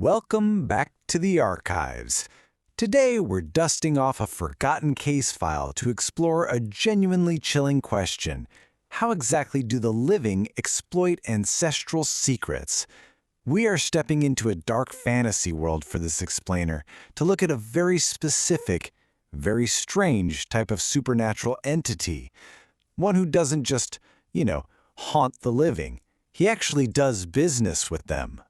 Welcome back to the archives. Today we're dusting off a forgotten case file to explore a genuinely chilling question. How exactly do the living exploit ancestral secrets? We are stepping into a dark fantasy world for this explainer to look at a very specific, very strange type of supernatural entity. One who doesn't just, haunt the living. He actually does business with them.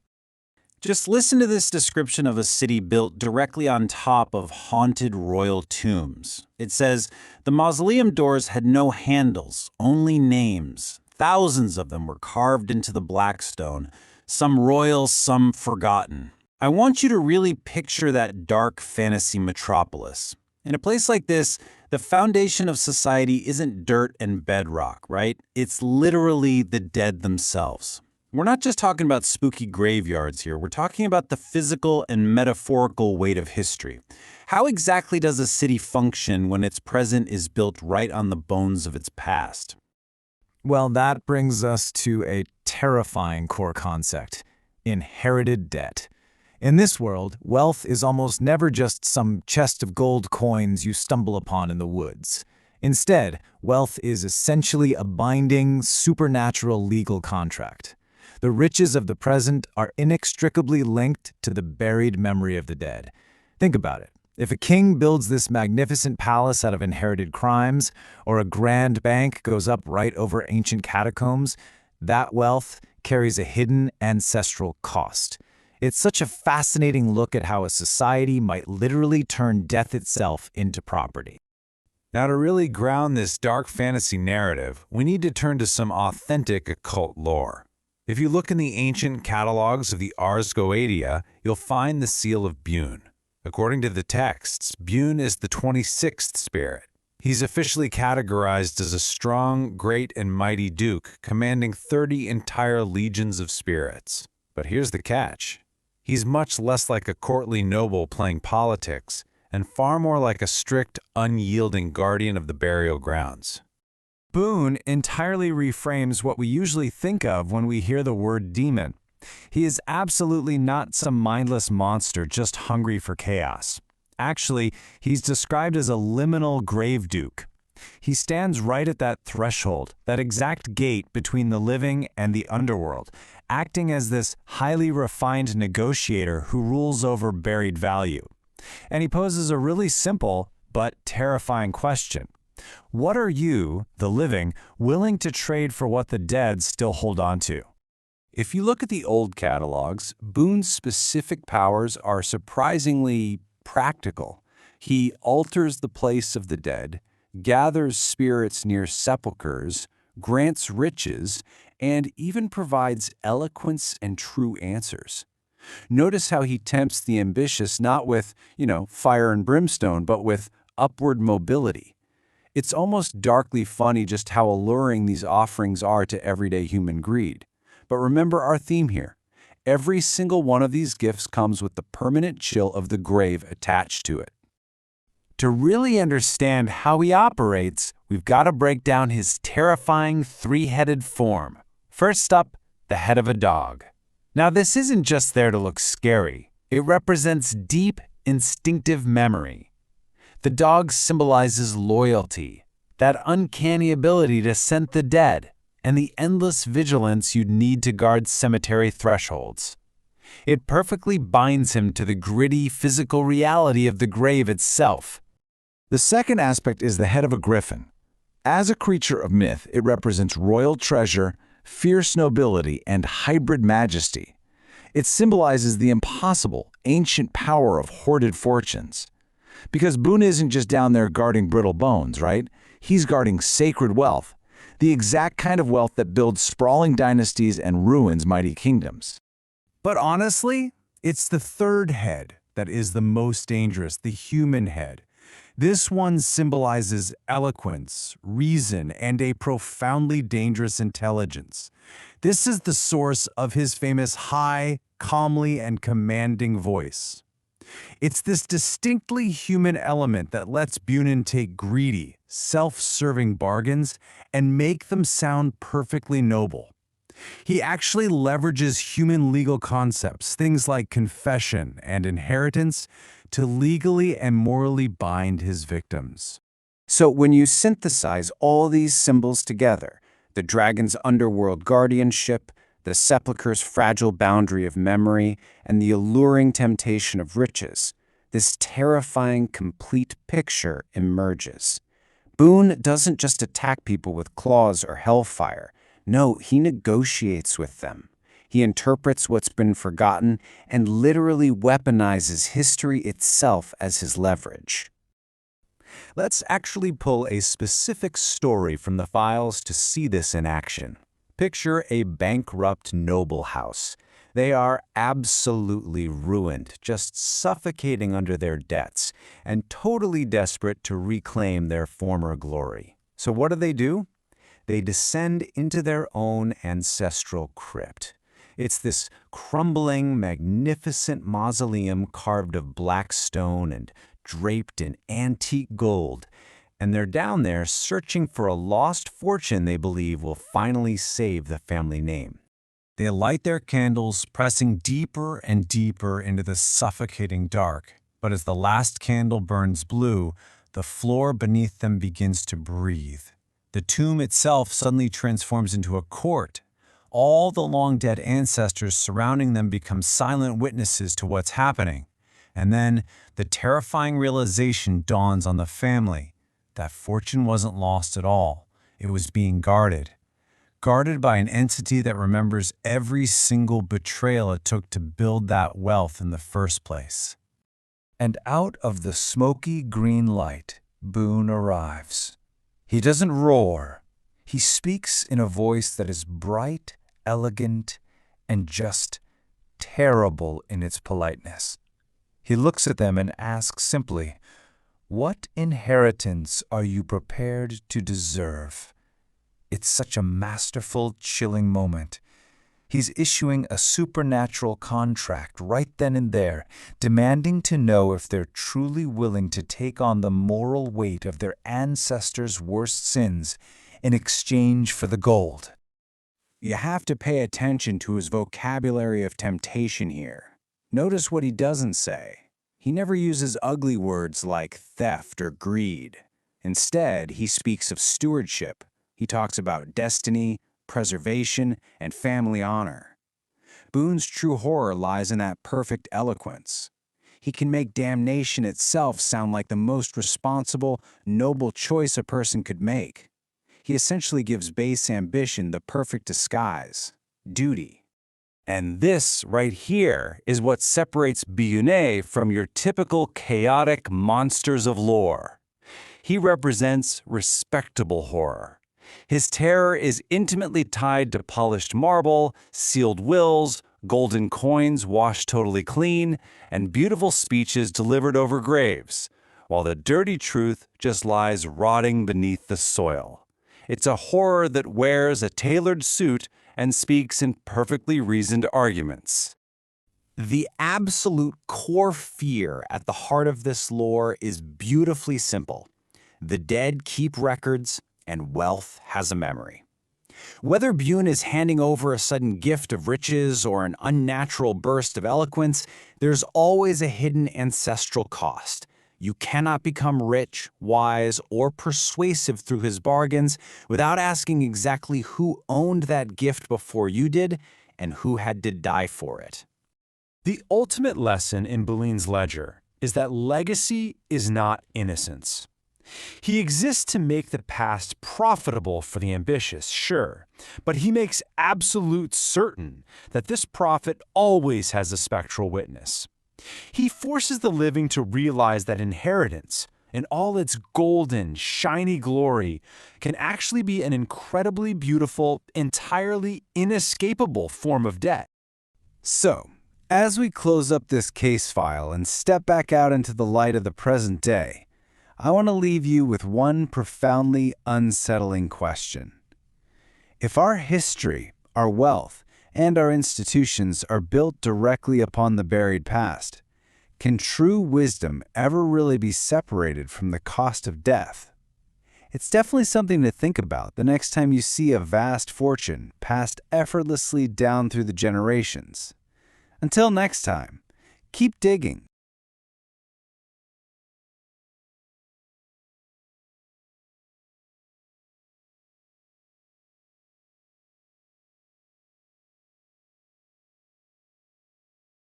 Just listen to this description of a city built directly on top of haunted royal tombs. It says, the mausoleum doors had no handles, only names. Thousands of them were carved into the black stone, some royal, some forgotten. I want you to really picture that dark fantasy metropolis. In a place like this, the foundation of society isn't dirt and bedrock, right? It's literally the dead themselves. We're not just talking about spooky graveyards here. We're talking about the physical and metaphorical weight of history. How exactly does a city function when its present is built right on the bones of its past? Well, that brings us to a terrifying core concept: inherited debt. In this world, wealth is almost never just some chest of gold coins you stumble upon in the woods. Instead, wealth is essentially a binding, supernatural legal contract. The riches of the present are inextricably linked to the buried memory of the dead. Think about it. If a king builds this magnificent palace out of inherited crimes, or a grand bank goes up right over ancient catacombs, that wealth carries a hidden ancestral cost. It's such a fascinating look at how a society might literally turn death itself into property. Now, to really ground this dark fantasy narrative, we need to turn to some authentic occult lore. If you look in the ancient catalogues of the Ars Goetia, you'll find the seal of Bune. According to the texts, Bune is the 26th spirit. He's officially categorized as a strong, great, and mighty duke, commanding 30 entire legions of spirits. But here's the catch. He's much less like a courtly noble playing politics, and far more like a strict, unyielding guardian of the burial grounds. Bune entirely reframes what we usually think of when we hear the word demon. He is absolutely not some mindless monster just hungry for chaos. Actually, he's described as a liminal grave duke. He stands right at that threshold, that exact gate between the living and the underworld, acting as this highly refined negotiator who rules over buried value. And he poses a really simple but terrifying question. What are you, the living, willing to trade for what the dead still hold on to? If you look at the old catalogs, Bune's specific powers are surprisingly practical. He alters the place of the dead, gathers spirits near sepulchres, grants riches, and even provides eloquence and true answers. Notice how he tempts the ambitious not with, fire and brimstone, but with upward mobility. It's almost darkly funny just how alluring these offerings are to everyday human greed. But remember our theme here. Every single one of these gifts comes with the permanent chill of the grave attached to it. To really understand how he operates, we've got to break down his terrifying three-headed form. First up, the head of a dog. Now, this isn't just there to look scary. It represents deep, instinctive memory. The dog symbolizes loyalty, that uncanny ability to scent the dead, and the endless vigilance you'd need to guard cemetery thresholds. It perfectly binds him to the gritty physical reality of the grave itself. The second aspect is the head of a gryphon. As a creature of myth, it represents royal treasure, fierce nobility, and hybrid majesty. It symbolizes the impossible, ancient power of hoarded fortunes. Because Bune isn't just down there guarding brittle bones, right? He's guarding sacred wealth, the exact kind of wealth that builds sprawling dynasties and ruins mighty kingdoms. But honestly, it's the third head that is the most dangerous, the human head. This one symbolizes eloquence, reason, and a profoundly dangerous intelligence. This is the source of his famous high, calmly, and commanding voice. It's this distinctly human element that lets Bune take greedy, self-serving bargains and make them sound perfectly noble. He actually leverages human legal concepts, things like confession and inheritance, to legally and morally bind his victims. So when you synthesize all these symbols together, the dragon's underworld guardianship, the sepulchre's fragile boundary of memory, and the alluring temptation of riches, this terrifying, complete picture emerges. Bune doesn't just attack people with claws or hellfire. No, he negotiates with them. He interprets what's been forgotten and literally weaponizes history itself as his leverage. Let's actually pull a specific story from the files to see this in action. Picture a bankrupt noble house. They are absolutely ruined, just suffocating under their debts, and totally desperate to reclaim their former glory. So what do? They descend into their own ancestral crypt. It's this crumbling, magnificent mausoleum carved of black stone and draped in antique gold, and they're down there searching for a lost fortune they believe will finally save the family name. They light their candles, pressing deeper and deeper into the suffocating dark. But as the last candle burns blue, the floor beneath them begins to breathe. The tomb itself suddenly transforms into a court. All the long-dead ancestors surrounding them become silent witnesses to what's happening. And then the terrifying realization dawns on the family. That fortune wasn't lost at all. It was being guarded by an entity that remembers every single betrayal it took to build that wealth in the first place. And out of the smoky green light, Bune arrives. He doesn't roar. He speaks in a voice that is bright, elegant, and just terrible in its politeness. He looks at them and asks simply, "What inheritance are you prepared to deserve?" It's such a masterful, chilling moment. He's issuing a supernatural contract right then and there, demanding to know if they're truly willing to take on the moral weight of their ancestors' worst sins in exchange for the gold. You have to pay attention to his vocabulary of temptation here. Notice what he doesn't say. He never uses ugly words like theft or greed. Instead, he speaks of stewardship. He talks about destiny, preservation, and family honor. Bune's true horror lies in that perfect eloquence. He can make damnation itself sound like the most responsible, noble choice a person could make. He essentially gives base ambition the perfect disguise: duty. And this right here is what separates Bune from your typical chaotic monsters of lore. He represents respectable horror. His terror is intimately tied to polished marble, sealed wills, golden coins washed totally clean, and beautiful speeches delivered over graves, while the dirty truth just lies rotting beneath the soil. It's a horror that wears a tailored suit and speaks in perfectly reasoned arguments. The absolute core fear at the heart of this lore is beautifully simple. The dead keep records, and wealth has a memory. Whether Bune is handing over a sudden gift of riches or an unnatural burst of eloquence, there's always a hidden ancestral cost. You cannot become rich, wise, or persuasive through his bargains without asking exactly who owned that gift before you did and who had to die for it. The ultimate lesson in Bune's ledger is that legacy is not innocence. He exists to make the past profitable for the ambitious, sure, but he makes absolute certain that this profit always has a spectral witness. He forces the living to realize that inheritance, in all its golden, shiny glory, can actually be an incredibly beautiful, entirely inescapable form of debt. So, as we close up this case file and step back out into the light of the present day, I want to leave you with one profoundly unsettling question. If our history, our wealth, and our institutions are built directly upon the buried past, can true wisdom ever really be separated from the cost of death? It's definitely something to think about the next time you see a vast fortune passed effortlessly down through the generations. Until next time, keep digging,